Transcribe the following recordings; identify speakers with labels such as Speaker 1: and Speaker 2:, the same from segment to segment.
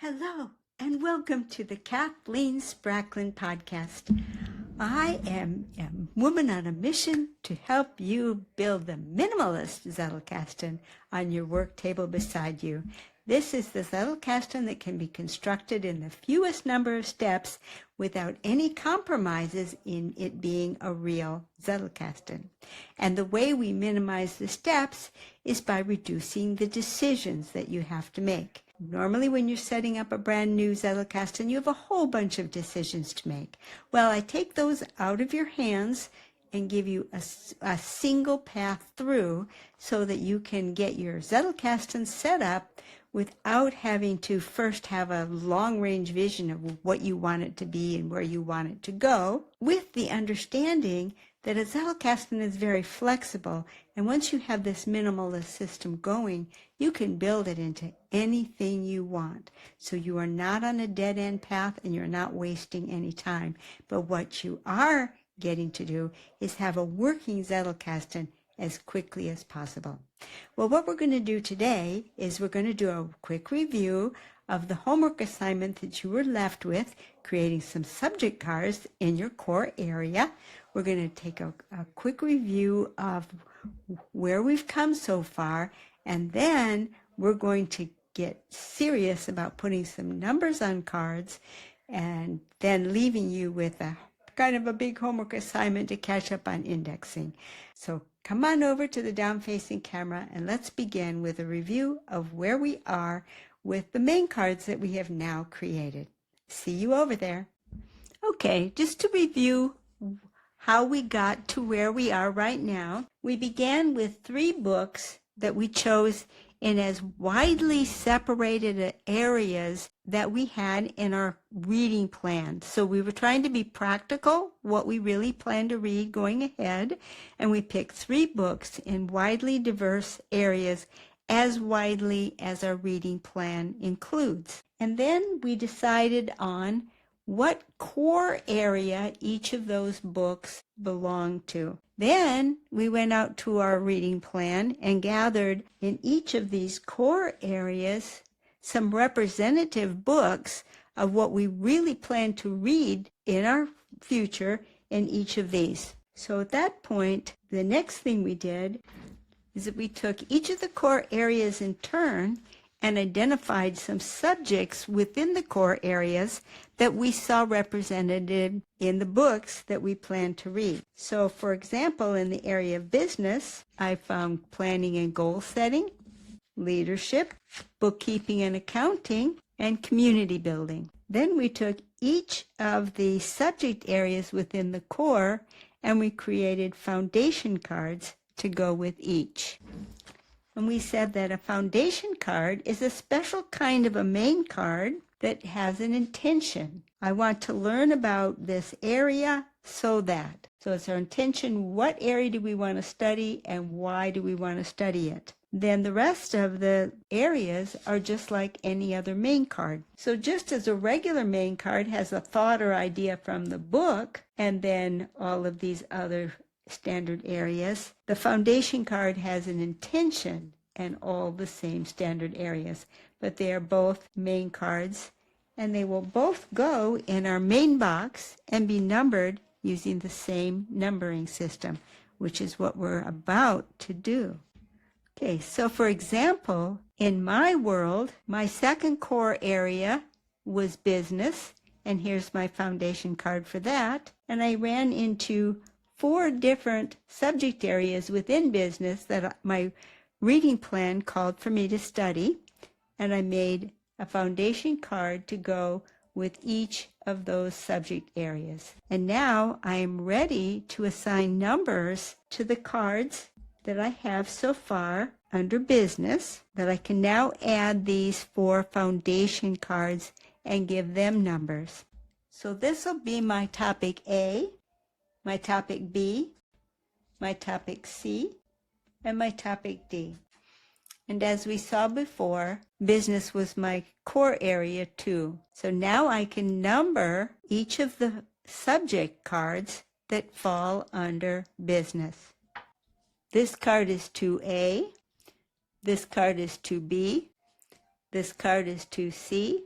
Speaker 1: Hello, and welcome to the Kathleen Spracklin podcast. I am a woman on a mission to help you build the minimalist Zettelkasten on your work table beside you. This is the Zettelkasten that can be constructed in the fewest number of steps without any compromises in it being a real Zettelkasten. And the way we minimize the steps is by reducing the decisions that you have to make. Normally, when you're setting up a brand new Zettelkasten, you have a whole bunch of decisions to make. Well, I take those out of your hands and give you a single path through so that you can get your Zettelkasten set up without having to first have a long-range vision of what you want it to be and where you want it to go, with the understanding that a Zettelkasten is very flexible, and once you have this minimalist system going, you can build it into anything you want. So you are not on a dead-end path and you're not wasting any time. But what you are getting to do is have a working Zettelkasten as quickly as possible. Well, what we're going to do today is we're going to do a quick review of the homework assignment that you were left with, creating some subject cards in your core area. We're going to take a quick review of where we've come so far, and then we're going to get serious about putting some numbers on cards and then leaving you with a kind of a big homework assignment to catch up on indexing. So come on over to the down-facing camera and let's begin with a review of where we are with the main cards that we have now created. See you over there. Okay, just to review how we got to where we are right now, we began with 3 books that we chose in as widely separated areas that we had in our reading plan. So we were trying to be practical, what we really planned to read going ahead, and we picked 3 books in widely diverse areas, as widely as our reading plan includes. And then we decided on what core area each of those books belonged to. Then we went out to our reading plan and gathered in each of these core areas some representative books of what we really plan to read in our future in each of these. So at that point, the next thing we did is that we took each of the core areas in turn and identified some subjects within the core areas that we saw represented in the books that we plan to read. So, for example, in the area of business, I found planning and goal setting, leadership, bookkeeping and accounting, and community building. Then we took each of the subject areas within the core and we created foundation cards to go with each. And we said that a foundation card is a special kind of a main card that has an intention. I want to learn about this area so that. So it's our intention, what area do we want to study and why do we want to study it? Then the rest of the areas are just like any other main card. So just as a regular main card has a thought or idea from the book and then all of these other standard areas, the foundation card has an intention and all the same standard areas, but they are both main cards and they will both go in our main box and be numbered using the same numbering system, which is what we're about to do. Okay, so for example, in my world, my second core area was business, and here's my foundation card for that, and I ran into 4 different subject areas within business that my reading plan called for me to study, and I made a foundation card to go with each of those subject areas. And now I am ready to assign numbers to the cards that I have so far under business, that I can now add these 4 foundation cards and give them numbers. So this will be my topic A, my topic B, my topic C, and my topic D. And as we saw before, business was my core area too. So now I can number each of the subject cards that fall under business. This card is 2A, this card is 2B, this card is 2C,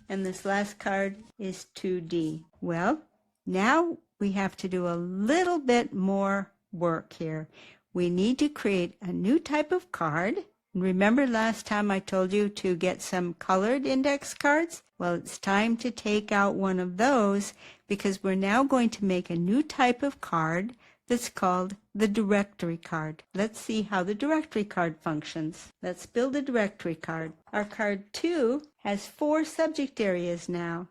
Speaker 1: and this last card is 2D. Well, now we have to do a little bit more work here. We need to create a new type of card. Remember last time I told you to get some colored index cards? Well, it's time to take out one of those because we're now going to make a new type of card that's called the directory card. Let's see how the directory card functions. Let's build a directory card. Our card 2 has 4 subject areas now.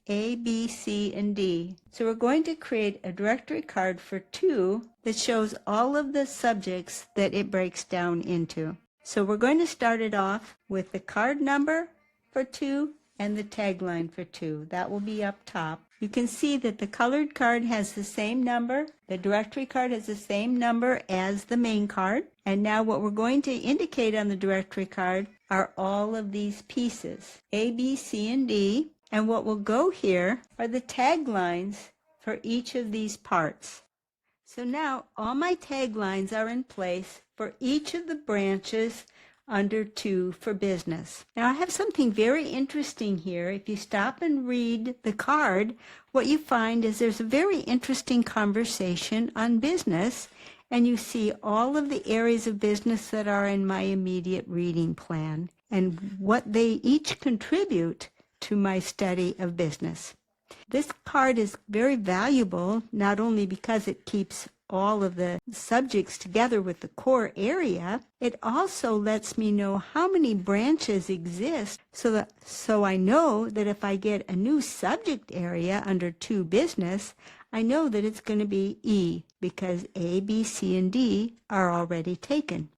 Speaker 1: A, B, C, and D. So we're going to create a directory card for 2 that shows all of the subjects that it breaks down into. So we're going to start it off with the card number for 2 and the tagline for 2. That will be up top. You can see that the colored card has the same number. The directory card has the same number as the main card. And now what we're going to indicate on the directory card are all of these pieces, A, B, C, and D. And what will go here are the taglines for each of these parts. So now all my taglines are in place for each of the branches under 2 for business. Now I have something very interesting here. If you stop and read the card, what you find is there's a very interesting conversation on business, and you see all of the areas of business that are in my immediate reading plan and what they each contribute to my study of business. This card is very valuable, not only because it keeps all of the subjects together with the core area, it also lets me know how many branches exist so I know that if I get a new subject area under 2 business, I know that it's going to be E because A, B, C, and D are already taken.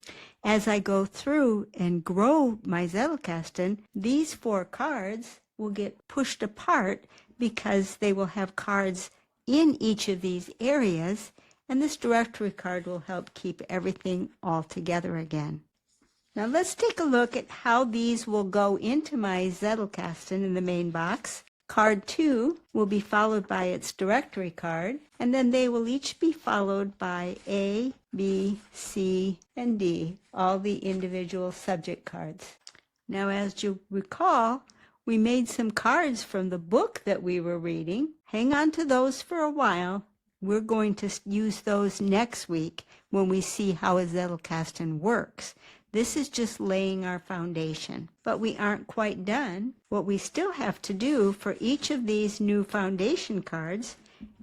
Speaker 1: As I go through and grow my Zettelkasten, these 4 cards will get pushed apart because they will have cards in each of these areas, and this directory card will help keep everything all together again. Now let's take a look at how these will go into my Zettelkasten in the main box. Card 2 will be followed by its directory card, and then they will each be followed by A, B, C, and D, all the individual subject cards. Now as you recall, we made some cards from the book that we were reading. Hang on to those for a while. We're going to use those next week when we see how a Zettelkasten works. This is just laying our foundation. But we aren't quite done. What we still have to do for each of these new foundation cards,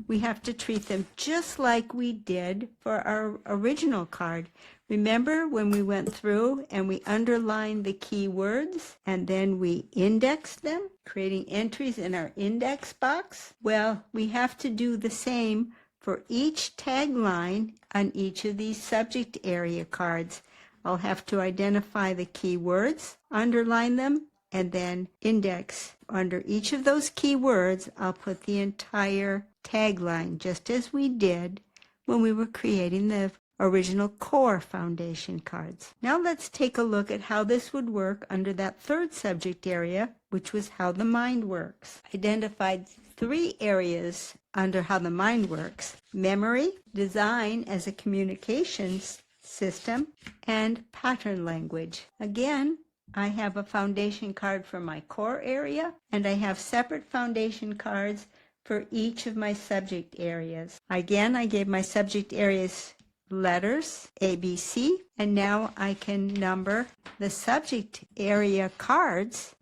Speaker 1: we have to treat them just like we did for our original card. Remember when we went through and we underlined the key words and then we indexed them, creating entries in our index box? Well, we have to do the same for each tagline on each of these subject area cards. I'll have to identify the key words, underline them, and then index. Under each of those key words, I'll put the entire tagline, just as we did when we were creating the original core foundation cards. Now let's take a look at how this would work under that 3rd subject area, which was how the mind works. Identified 3 areas under how the mind works: memory, design as a communications system, and pattern language. Again, I have a foundation card for my core area, and I have separate foundation cards for each of my subject areas. Again, I gave my subject areas letters, A, B, C, and now I can number the subject area cards.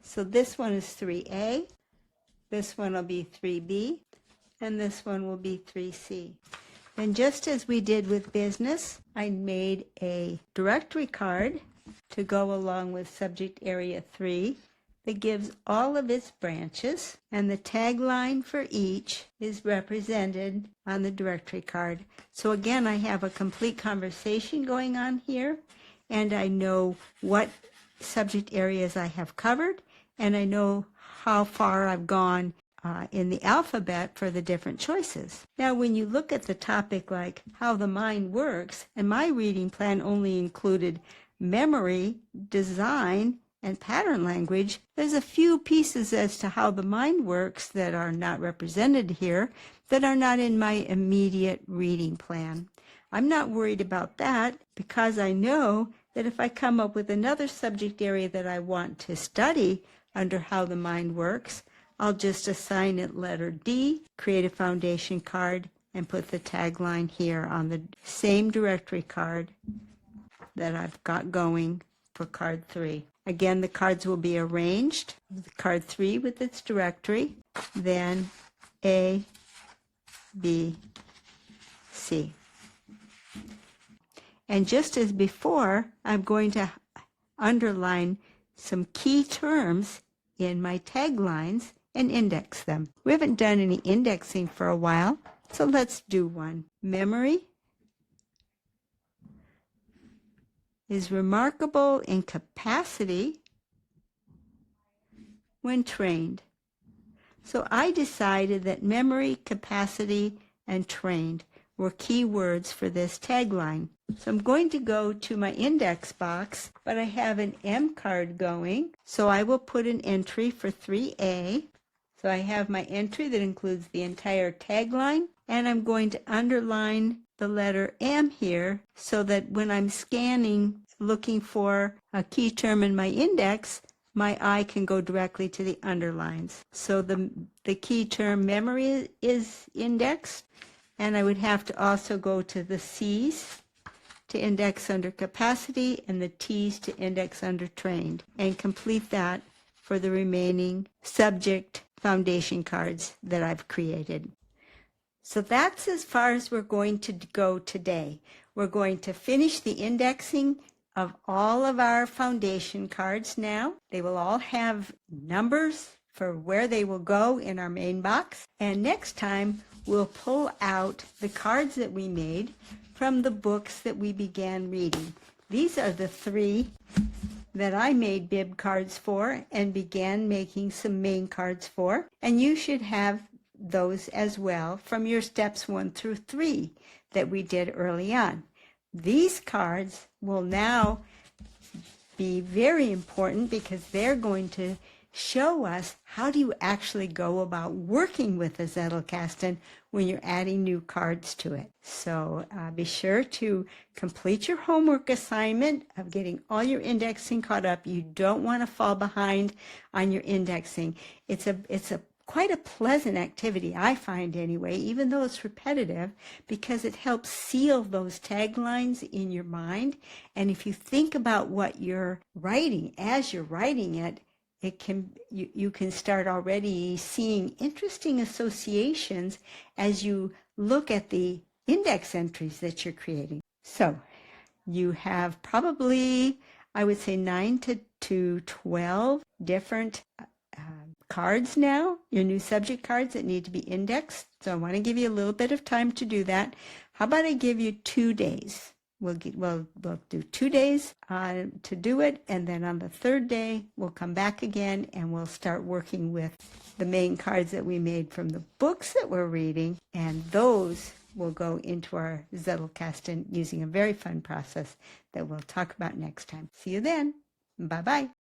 Speaker 1: So this one is 3A, this one will be 3B, and this one will be 3C. And just as we did with business, I made a directory card to go along with subject area 3 that gives all of its branches, and the tagline for each is represented on the directory card. So again, I have a complete conversation going on here, and I know what subject areas I have covered, and I know how far I've gone in the alphabet for the different choices. Now, when you look at the topic like how the mind works, and my reading plan only included memory, design, and pattern language, there's a few pieces as to how the mind works that are not represented here, that are not in my immediate reading plan. I'm not worried about that because I know that if I come up with another subject area that I want to study under How the Mind Works, I'll just assign it letter D, create a foundation card, and put the tagline here on the same directory card that I've got going for card 3. Again, the cards will be arranged. Card 3 with its directory, then A, B, C. And just as before, I'm going to underline some key terms in my taglines and index them. We haven't done any indexing for a while, so let's do one. Memory is remarkable in capacity when trained. So I decided that memory, capacity, and trained were key words for this tagline. So I'm going to go to my index box, but I have an M card going, so I will put an entry for 3A. So I have my entry that includes the entire tagline, and I'm going to underline the letter M here so that when I'm scanning, looking for a key term in my index, my eye can go directly to the underlines. So the key term memory is indexed, and I would have to also go to the C's to index under capacity and the T's to index under trained, and complete that for the remaining subject foundation cards that I've created. So that's as far as we're going to go today. We're going to finish the indexing of all of our foundation cards now. They will all have numbers for where they will go in our main box. And next time, we'll pull out the cards that we made from the books that we began reading. These are the 3 that I made bib cards for and began making some main cards for. And you should have those as well from your steps 1 through 3 that we did early on. These cards will now be very important because they're going to show us how do you actually go about working with the Zettelkasten when you're adding new cards to it. So be sure to complete your homework assignment of getting all your indexing caught up. You don't want to fall behind on your indexing. It's a quite a pleasant activity, I find anyway, even though it's repetitive, because it helps seal those taglines in your mind. And if you think about what you're writing as you're writing it, you can start already seeing interesting associations as you look at the index entries that you're creating. So you have probably, I would say, 9 to 12 different cards now, your new subject cards that need to be indexed. So I want to give you a little bit of time to do that. How about I give you 2 days? We'll do 2 days to do it, and then on the 3rd day, we'll come back again and we'll start working with the main cards that we made from the books that we're reading, and those will go into our Zettelkasten using a very fun process that we'll talk about next time. See you then. Bye-bye.